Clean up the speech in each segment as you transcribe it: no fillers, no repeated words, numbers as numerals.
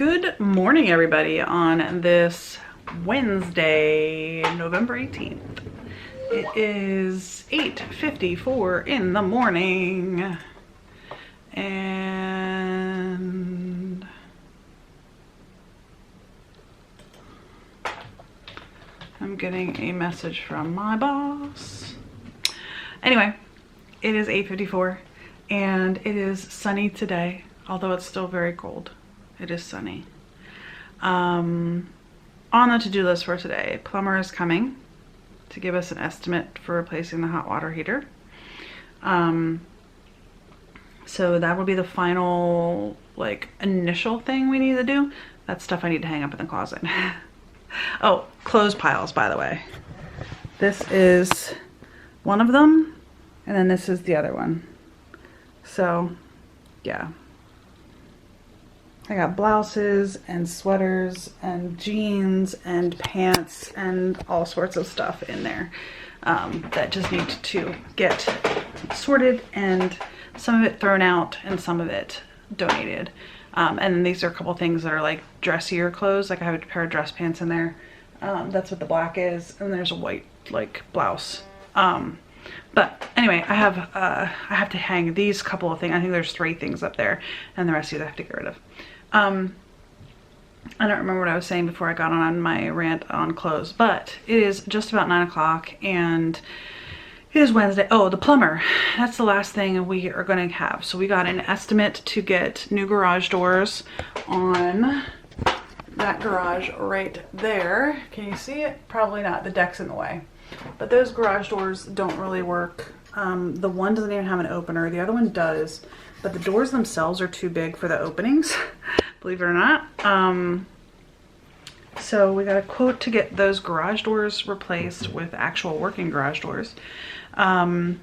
Good morning, everybody, on this Wednesday, November 18th. It is 8:54 in the morning, and I'm getting a message from my boss. Anyway, it is 8:54 and it is sunny today, although it's still very cold. It is sunny. On the to-do list for today, plumber is coming to give us an estimate for replacing the hot water heater. So that will be the final, initial thing we need to do. That's stuff I need to hang up in the closet. Oh, clothes piles, by the way. This is one of them, and then this is the other one. So, yeah. I got blouses and sweaters and jeans and pants and all sorts of stuff in there that just need to get sorted, and some of it thrown out and some of it donated. And then these are a couple things that are like dressier clothes. Like I have a pair of dress pants in there. That's what the black is. And there's a white blouse. But anyway, I have to hang these couple of things. I think there's 3 things up there, and the rest of these I have to get rid of. I don't remember what I was saying before I got on my rant on clothes, but it is just about 9 o'clock and it is Wednesday. Oh, the plumber. That's the last thing we are going to have. So we got an estimate to get new garage doors on that garage right there. Can you see it? Probably not. The deck's in the way. But those garage doors don't really work. The one doesn't even have an opener. The other one does. But the doors themselves are too big for the openings, believe it or not. So we got a quote to get those garage doors replaced with actual working garage doors. We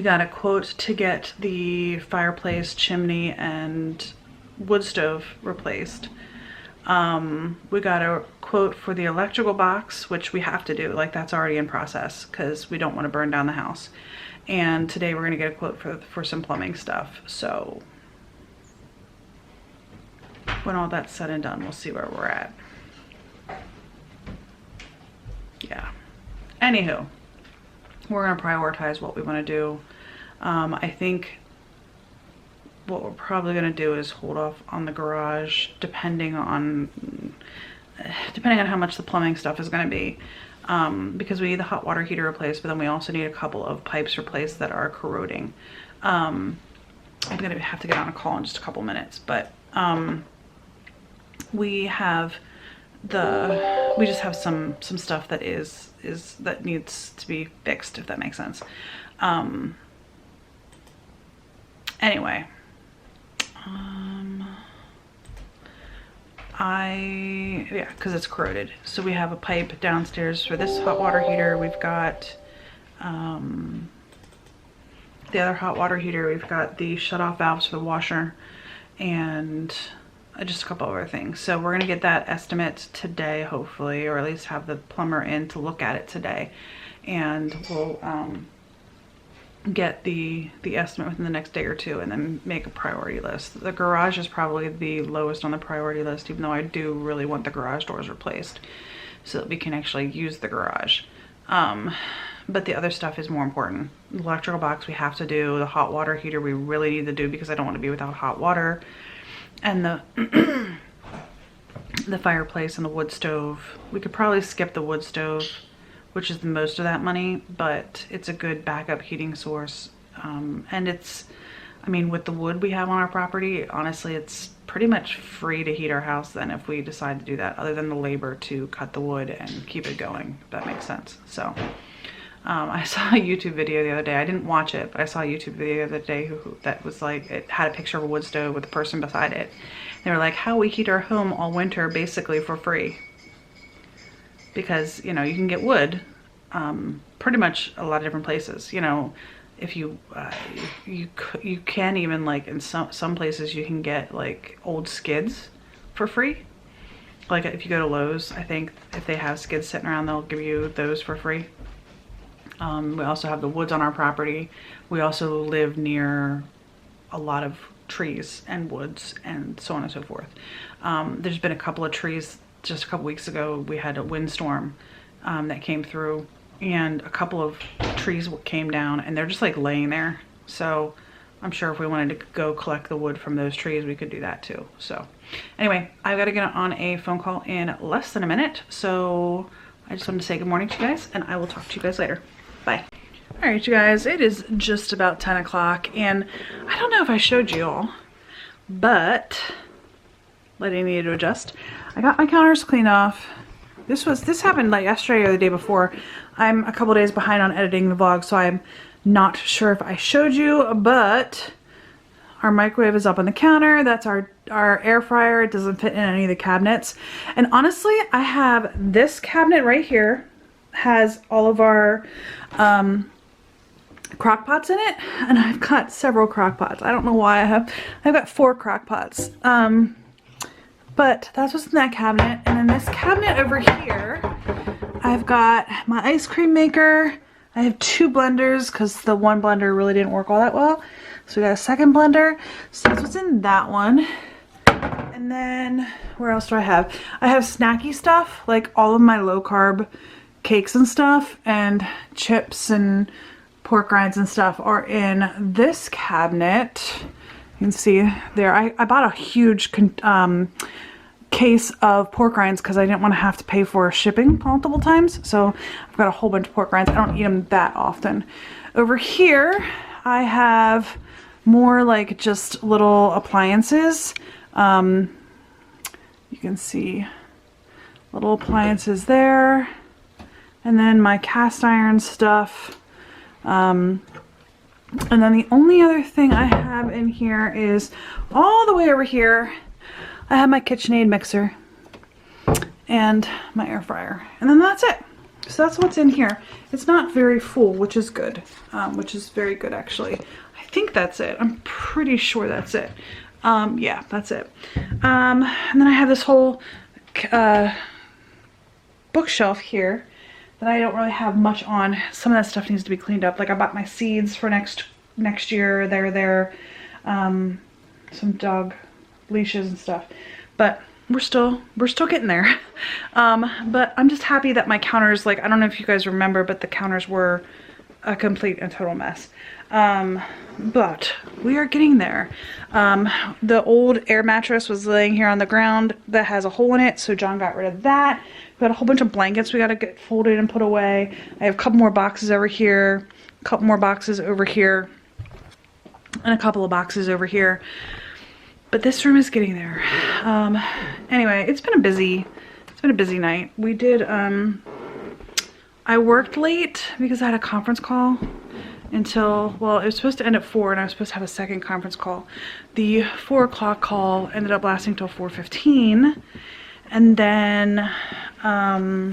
got a quote to get the fireplace, chimney, and wood stove replaced. We got a quote for the electrical box, which we have to do. That's already in process because we don't want to burn down the house. And today we're going to get a quote for some plumbing stuff. So when all that's said and done, we'll see where we're at. Yeah. Anywho, we're going to prioritize what we want to do. I think what we're probably going to do is hold off on the garage depending on how much the plumbing stuff is going to be. Because we need the hot water heater replaced, but then we also need a couple of pipes replaced that are corroding. I'm going to have to get on a call in just a couple minutes, but we just have some stuff that that needs to be fixed, if that makes sense. Anyway, because it's corroded. So we have a pipe downstairs for this hot water heater. We've got the other hot water heater. We've got the shut-off valves for the washer, and just a couple other things. So we're gonna get that estimate today, hopefully, or at least have the plumber in to look at it today, and we'll get the estimate within the next day or two, and then make a priority list. The garage is probably the lowest on the priority list, even though I do really want the garage doors replaced so that we can actually use the garage. But the other stuff is more important. The electrical box we have to do. The hot water heater we really need to do because I don't want to be without hot water. And the the fireplace and the wood stove. We could probably skip the wood stove, which is the most of that money, but it's a good backup heating source. And with the wood we have on our property, honestly, it's pretty much free to heat our house then if we decide to do that, other than the labor to cut the wood and keep it going, if that makes sense. So I saw a YouTube video the other day. I didn't watch it, but I saw a YouTube video the other day that was it had a picture of a wood stove with a person beside it. They were like, how we heat our home all winter basically for free. Because, you can get wood pretty much a lot of different places. If you can even, in some places you can get old skids for free. If you go to Lowe's, I think if they have skids sitting around, they'll give you those for free. We also have the woods on our property. We also live near a lot of trees and woods and so on and so forth. There's been a couple of trees, just a couple weeks ago we had a windstorm that came through, and a couple of trees came down and they're just like laying there. So I'm sure if we wanted to go collect the wood from those trees, we could do that too. So anyway, I've got to get on a phone call in less than a minute. So I just wanted to say good morning to you guys, and I will talk to you guys later. Bye. All right, you guys, it is just about 10 o'clock, and I don't know if I showed you all, but letting need to adjust. I got my counters cleaned off. This happened like yesterday or the day before. I'm a couple days behind on editing the vlog, so I'm not sure if I showed you, but our microwave is up on the counter. That's our air fryer. It doesn't fit in any of the cabinets. And honestly, I have this cabinet right here, has all of our crock pots in it, and I've got several crock pots. I don't know why I've got 4 crock pots. But that's what's in that cabinet. And then this cabinet over here, I've got my ice cream maker. I have 2 blenders because the one blender really didn't work all that well. So we got a second blender. So that's what's in that one. And then where else do I have? I have snacky stuff, like all of my low carb cakes and stuff, and chips and pork rinds and stuff are in this cabinet. You can see there. I bought a huge case of pork rinds because I didn't want to have to pay for shipping multiple times. So I've got a whole bunch of pork rinds. I don't eat them that often. Over here, I have more like just little appliances. You can see little appliances there. And then my cast iron stuff. And then the only other thing I have in here is all the way over here. I have my KitchenAid mixer and my air fryer, and then that's it. So that's what's in here. It's not very full, which is good, which is very good actually. I think that's it. I'm pretty sure that's it. Yeah, that's it. And then I have this whole bookshelf here that I don't really have much on. Some of that stuff needs to be cleaned up. Like I bought my seeds for next year. They're there. Some dog leashes and stuff, but we're still getting there. But I'm just happy that my counters, like, I don't know if you guys remember, but the counters were a complete and total mess. But we are getting there. The old air mattress was laying here on the ground that has a hole in it, so John got rid of that. We got a whole bunch of blankets we got to get folded and put away. I have a couple more boxes over here, a couple more boxes over here, and a couple of boxes over here. But this room is getting there. Anyway, it's been a busy night. We did, I worked late because I had a conference call until, well, it was supposed to end at 4 and I was supposed to have a second conference call. The 4 o'clock call ended up lasting till 4:15. And then I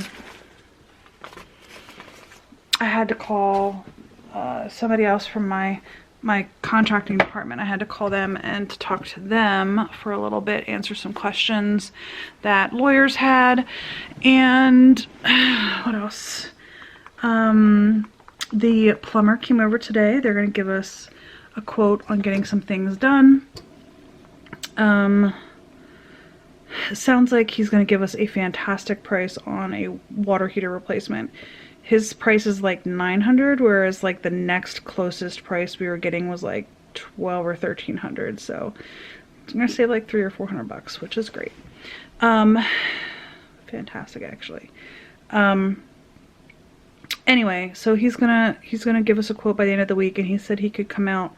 had to call somebody else from my contracting department. I had to call them and talk to them for a little bit, answer some questions that lawyers had. And what else? The plumber came over today. They're going to give us a quote on getting some things done. Sounds like he's going to give us a fantastic price on a water heater replacement. His price is like $900, whereas like the next closest price we were getting was like $1,200 or $1,300. So I'm gonna save like $300 or $400, which is great. Fantastic actually. Anyway, so he's gonna give us a quote by the end of the week, and he said he could come out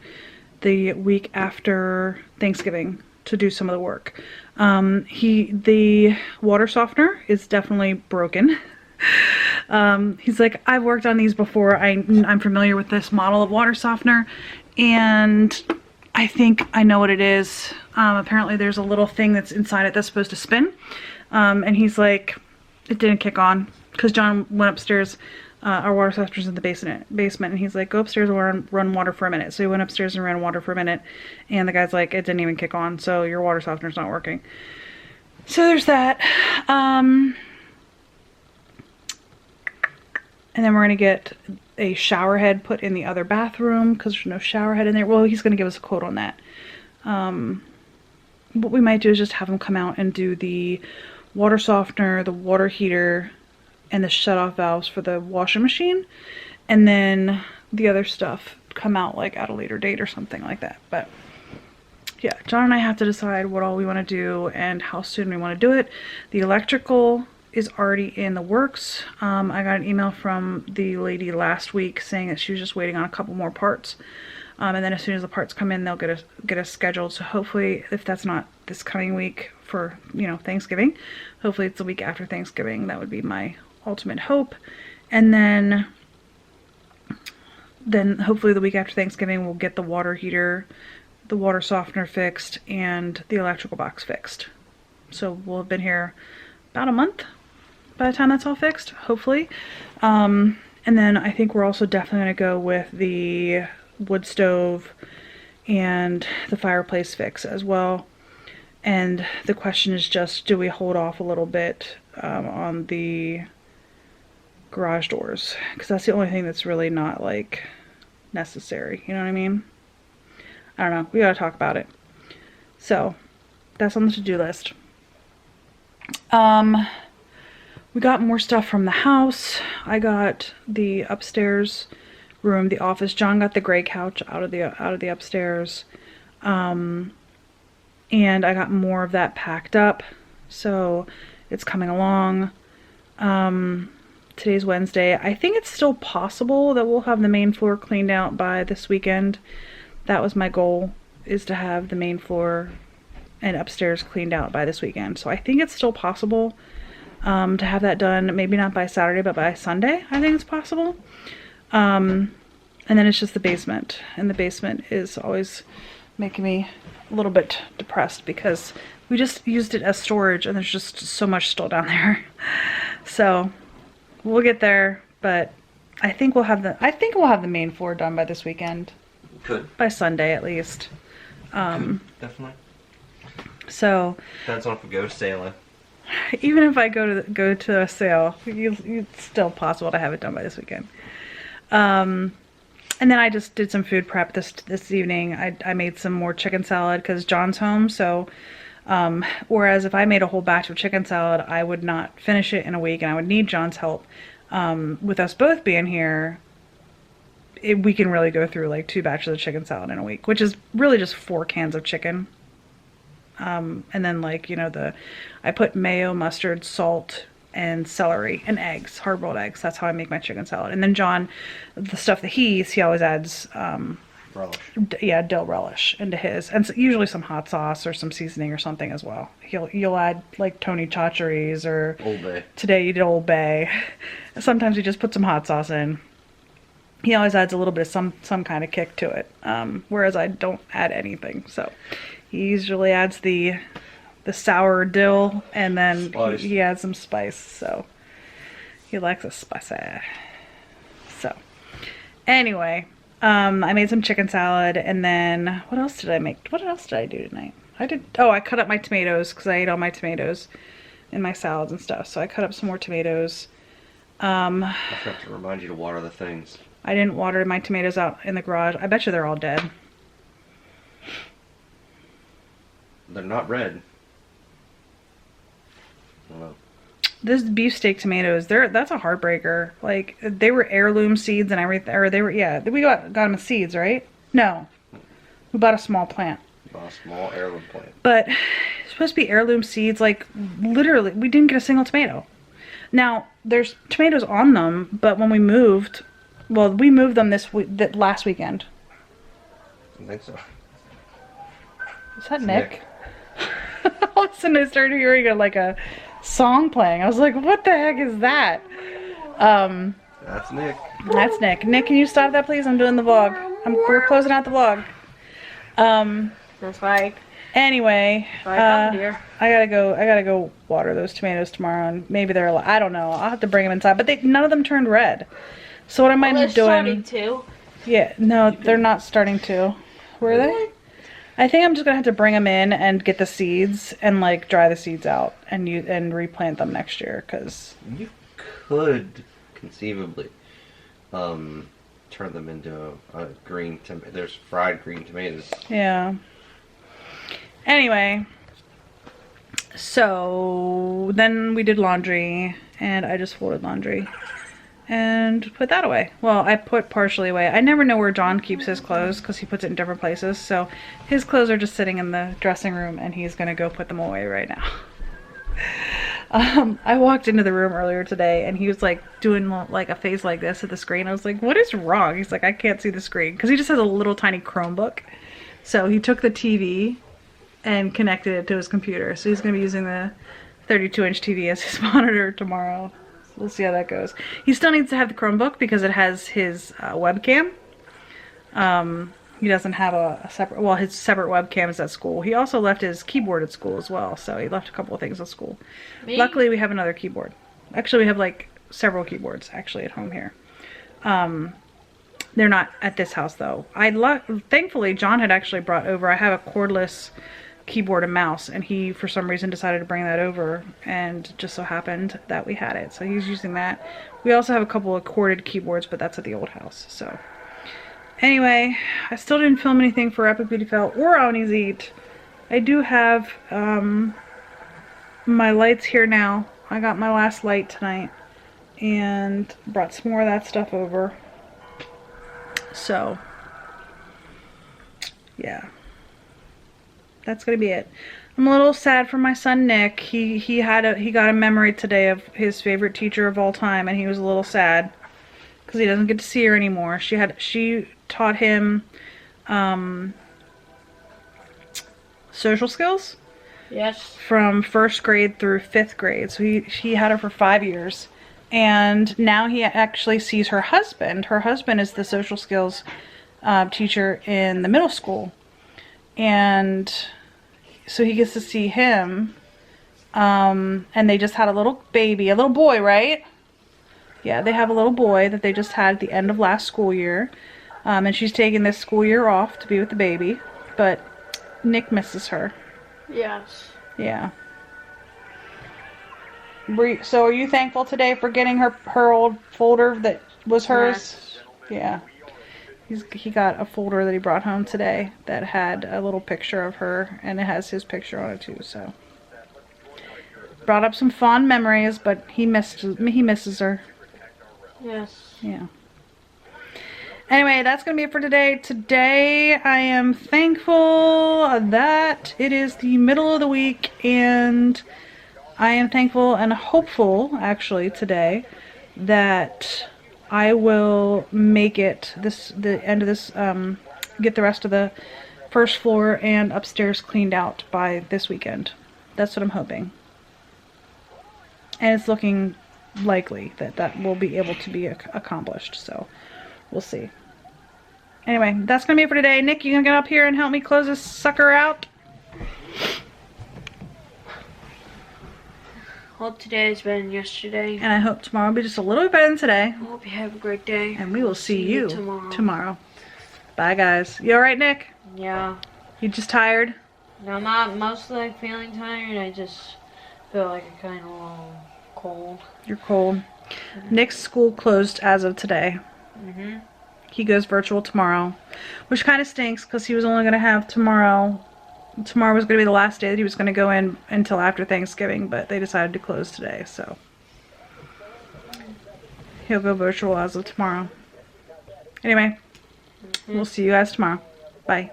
the week after Thanksgiving to do some of the work. The water softener is definitely broken. He's like, I've worked on these before. I'm familiar with this model of water softener, and I think I know what it is. Apparently there's a little thing that's inside it that's supposed to spin. And he's like, it didn't kick on because John went upstairs. Our water softener's in the basement, and he's like, go upstairs and run water for a minute. So he went upstairs and ran water for a minute, and the guy's like, it didn't even kick on, so your water softener's not working. So there's that. And then we're gonna get a shower head put in the other bathroom because there's no shower head in there. Well, he's gonna give us a quote on that. what we might do is just have them come out and do the water softener, the water heater, and the shut-off valves for the washing machine, and then the other stuff come out like at a later date or something like that. But yeah, John and I have to decide what all we want to do and how soon we want to do it. The electrical is already in the works. I got an email from the lady last week saying that she was just waiting on a couple more parts. And then as soon as the parts come in, they'll get us scheduled. So hopefully, if that's not this coming week for, you know, Thanksgiving, hopefully it's the week after Thanksgiving. That would be my ultimate hope. And then hopefully the week after Thanksgiving, we'll get the water heater, the water softener fixed, and the electrical box fixed. So we'll have been here about a month by the time that's all fixed, hopefully. And then I think we're also definitely going to go with the wood stove and the fireplace fix as well. And the question is just, do we hold off a little bit on the garage doors? Because that's the only thing that's really not like necessary, you know what I mean? I don't know, we gotta talk about it. So that's on the to-do list. We got more stuff from the house. I got the upstairs room, the office. John got the gray couch out of the upstairs. And I got more of that packed up. So it's coming along. Today's Wednesday. I think it's still possible that we'll have the main floor cleaned out by this weekend. That was my goal, is to have the main floor and upstairs cleaned out by this weekend. So I think it's still possible to have that done, maybe not by Saturday, but by Sunday. I think it's possible. And then it's just the basement. And the basement is always making me a little bit depressed because we just used it as storage and there's just so much still down there. So we'll get there, but I think we'll have the main floor done by this weekend. Could. By Sunday at least. Definitely. So depends on if we go sailing. Even if I go to a sale, it's still possible to have it done by this weekend. And then I just did some food prep this evening. I made some more chicken salad because John's home. So whereas if I made a whole batch of chicken salad, I would not finish it in a week and I would need John's help. With us both being here, we can really go through like 2 batches of chicken salad in a week, which is really just 4 cans of chicken. And then like, you know, I put mayo, mustard, salt, and celery and eggs, hard-boiled eggs. That's how I make my chicken salad. And then John, the stuff that he eats, he always adds relish. Yeah, dill relish into his, and usually some hot sauce or some seasoning or something as well. You'll add like Tony Chachere's or Old Bay. Today you did Old Bay. Sometimes you just put some hot sauce in. He always adds a little bit of some kind of kick to it, whereas I don't add anything. So he usually adds the sour dill, and then he adds some spice. So he likes a spicy. So anyway, I made some chicken salad, and then what else did I make? What else did I do tonight? I cut up my tomatoes because I ate all my tomatoes in my salads and stuff. So I cut up some more tomatoes. I forgot to remind you to water the things. I didn't water my tomatoes out in the garage. I bet you they're all dead. They're not red. I don't know. This beefsteak tomatoes, that's a heartbreaker. Like, they were heirloom seeds and everything, or we got them as seeds, right? No. We bought a small plant. A small heirloom plant. But it's supposed to be heirloom seeds, like, literally, we didn't get a single tomato. Now, there's tomatoes on them, but when we moved, well, we moved them last weekend. I think so. Is that Nick? All of a sudden I started hearing a song playing. I was like, what the heck is that? That's Nick. That's Nick. Nick, can you stop that, please? I'm doing the vlog. We're closing out the vlog. That's fine. Anyway, Dear. I gotta go water those tomatoes tomorrow, and maybe they're I don't know. I'll have to bring them inside, but none of them turned red. So what I might be doing? To. Yeah, no, they're not starting to. Were they? I think I'm just gonna have to bring them in and get the seeds and like dry the seeds out and replant them next year. Cause you could conceivably turn them into a green tomato. There's fried green tomatoes. Yeah. Anyway, so then we did laundry, and I just folded laundry and put that away. Well, I put partially away. I never know where John keeps his clothes because he puts it in different places. So his clothes are just sitting in the dressing room, and he's gonna go put them away right now. I walked into the room earlier today, and he was like doing like a face like this at the screen. I was like, what is wrong? He's like, I can't see the screen, because he just has a little tiny Chromebook. So he took the TV and connected it to his computer. So he's gonna be using the 32-inch TV as his monitor tomorrow. We'll see how that goes. He still needs to have the Chromebook because it has his webcam. He doesn't have a separate, well, his separate webcam is at school. He also left his keyboard at school as well, so he left a couple of things at school. Me? Luckily, we have another keyboard. Actually, we have like several keyboards actually at home here. They're not at this house though. Thankfully, John had actually brought over, I have a cordless keyboard and mouse, and he for some reason decided to bring that over, and just so happened that we had it, so he's using that. We also have a couple of corded keyboards, but that's at the old house. So anyway, I still didn't film anything for Epic Beauty Fail or Oni's Eat. I do have my lights here now. I got my last light tonight and brought some more of that stuff over. So yeah, that's gonna be it. I'm a little sad for my son Nick. He got a memory today of his favorite teacher of all time, and he was a little sad because he doesn't get to see her anymore. She taught him social skills. Yes. From 1st grade through 5th grade. So he had her for 5 years. And now he actually sees her husband. Her husband is the social skills teacher in the middle school. And so he gets to see him. And they just had a little baby, a little boy, right? Yeah, they have a little boy that they just had at the end of last school year. And she's taking this school year off to be with the baby. But Nick misses her. Yes. Yeah. So are you thankful today for getting her old folder that was hers? Yes. Yeah. He got a folder that he brought home today that had a little picture of her, and it has his picture on it too, so. Brought up some fond memories, but he misses her. Yes. Yeah. Anyway, that's going to be it for today. Today, I am thankful that it is the middle of the week, and I am thankful and hopeful, actually, today, that I will make it the end of this, get the rest of the first floor and upstairs cleaned out by this weekend. That's what I'm hoping. And it's looking likely that will be able to be accomplished, so we'll see. Anyway, that's gonna be it for today. Nick, you gonna get up here and help me close this sucker out? Hope today is better than yesterday. And I hope tomorrow will be just a little bit better than today. I hope you have a great day. And we will see you tomorrow. Bye, guys. You alright, Nick? Yeah. You just tired? I'm not mostly like feeling tired. I just feel like I kind of a little cold. You're cold. Nick's school closed as of today. Mm-hmm. He goes virtual tomorrow, which kind of stinks because he was only going to have tomorrow. Tomorrow was going to be the last day that he was going to go in until after Thanksgiving, but they decided to close today, so he'll go virtual as of tomorrow. Anyway, we'll see you guys tomorrow. Bye.